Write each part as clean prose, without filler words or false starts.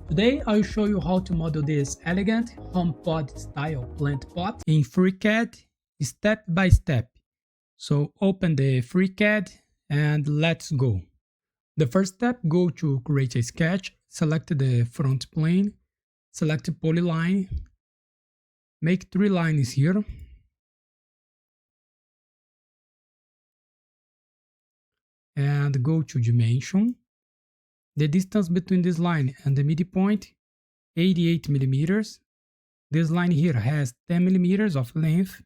Today I'll show you how to model this elegant HomePod style plant pot in FreeCAD step by step. So open the FreeCAD and let's go. The first step, go to create a sketch, select the front plane, select polyline, make 3 lines here, and go to dimension. The distance between this line and the midpoint, 88 millimeters. This line here has 10 millimeters of length.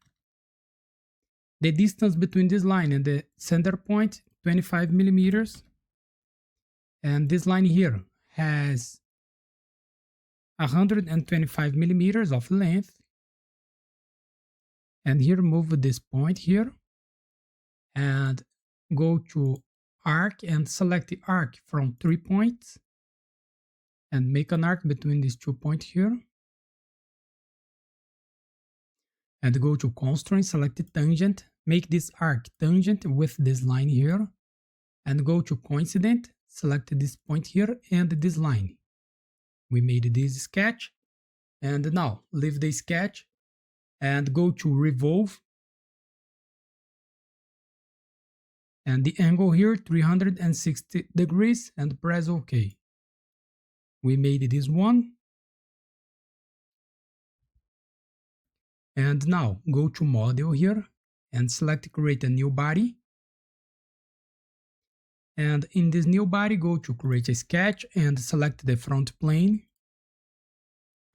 The distance between this line and the center point, 25 millimeters. And this line here has 125 millimeters of length. And here move this point here and go to arc and select the arc from 3 points and make an arc between these 2 points here. And go to constraint, select the tangent, make this arc tangent with this line here, and go to coincident, select this point here and this line. We made this sketch, and now leave the sketch and go to revolve, and the angle here 360 degrees, and press OK. We made this one. And now go to model here and select create a new body. And in this new body, go to create a sketch and select the front plane.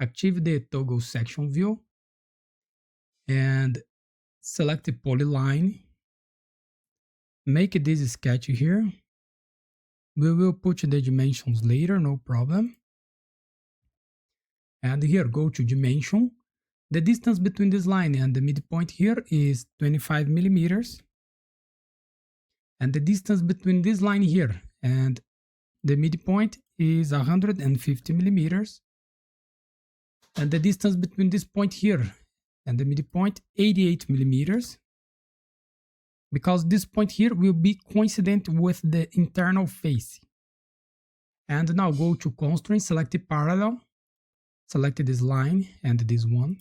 Active the toggle section view and select the polyline. Make this sketch here. We will put the dimensions later, no problem. And here go to dimension. The distance between this line and the midpoint here is 25 millimeters. And the distance between this line here and the midpoint is 150 millimeters. And the distance between this point here and the midpoint, 88 millimeters. Because this point here will be coincident with the internal face. And now go to constraint, select the parallel, select this line and this one.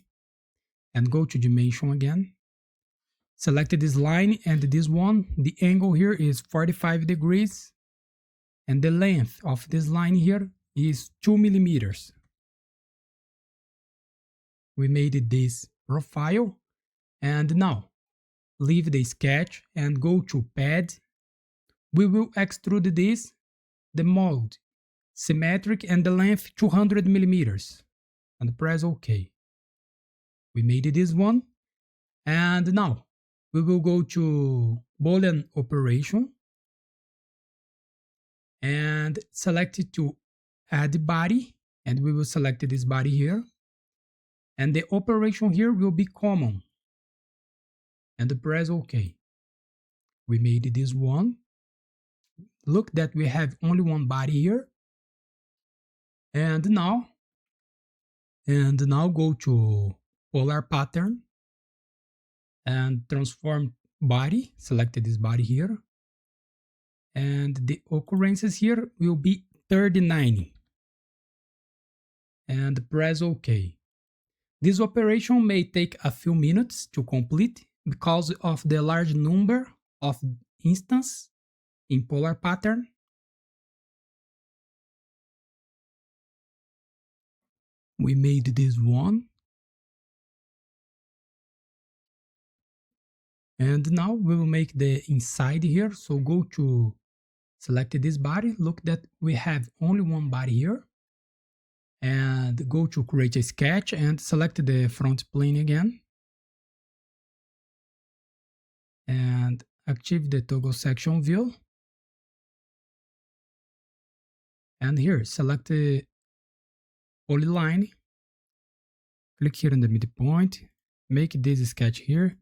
And go to dimension again. Select this line and this one. The angle here is 45 degrees. And the length of this line here is 2 millimeters. We made this profile. And now leave the sketch and go to pad. We will extrude this, the mold, symmetric, and the length 200 millimeters. And press OK. We made this one. And now we will go to Boolean operation and select it to add body. And we will select this body here. And the operation here will be common. And press OK. We made this one. Look that we have only one body here. And now go to polar pattern and transform body. Select this body here. And the occurrences here will be 39. And press OK. This operation may take a few minutes to complete because of the large number of instances in polar pattern. We made this one. And now we will make the inside here. So go to select this body. Look that we have only one body here. And go to create a sketch and select the front plane again. And active the toggle section view. And here select the polyline. Click here in the midpoint. Make this sketch here.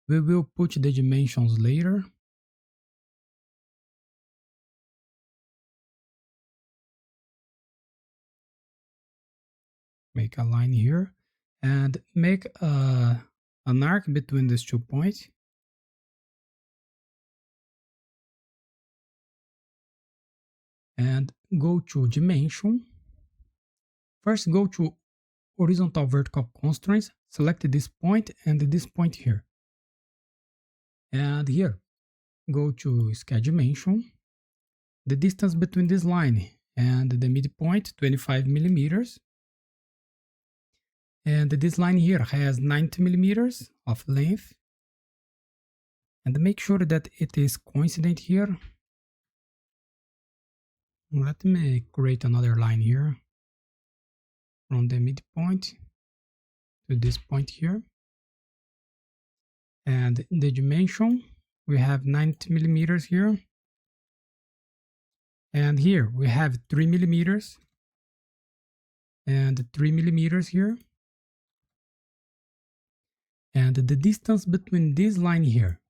We will put the dimensions later. Make a line here and make an arc between these 2 points. And go to dimension First, go to horizontal vertical constraints, select this point and this point here. And here, go to sketch dimension, the distance between this line and the midpoint, 25 millimeters. And this line here has 90 millimeters of length. And make sure that it is coincident here. Let me create another line here from the midpoint to this point here. And the dimension, we have 90 millimeters here. And here we have 3 millimeters and 3 millimeters here. And the distance between this line here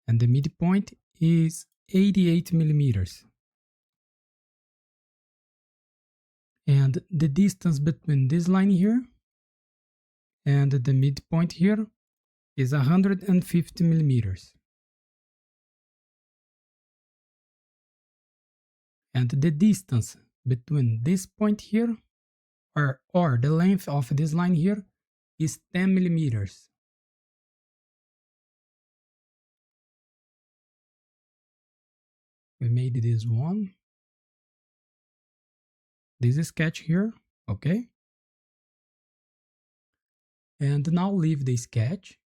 and the midpoint is 88 millimeters. And the distance between this line here and the midpoint here is 150 millimeters. And the distance between this point here or the length of this line here is 10 millimeters. We made this one. This is sketch here, okay? And now leave the sketch.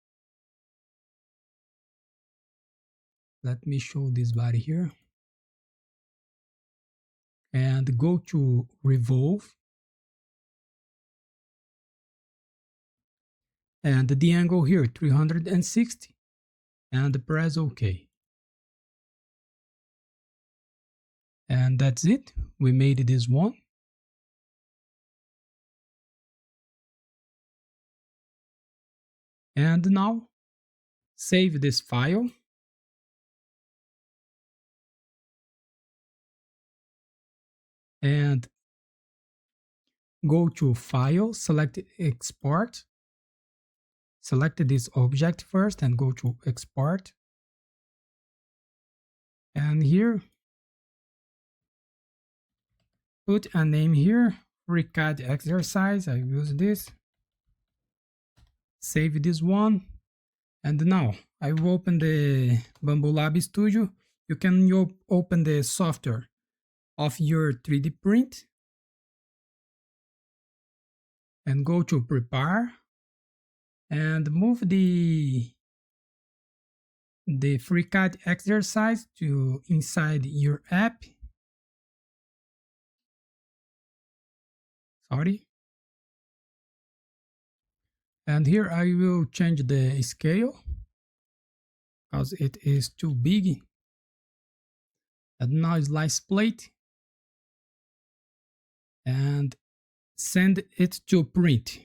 Let me show this body here. And go to revolve. And the angle here, 360. And press OK. And that's it. We made this one. And now save this file. And go to File, select Export. Select this object first and go to Export. And here, put a name here, FreeCAD exercise. I use this. Save this one. And now I will open the Bamboo Lab Studio. You can open the software of your 3D print and go to Prepare and move the FreeCAD exercise to inside your app. Sorry. And here I will change the scale because it is too big. And now slice plate and send it to print.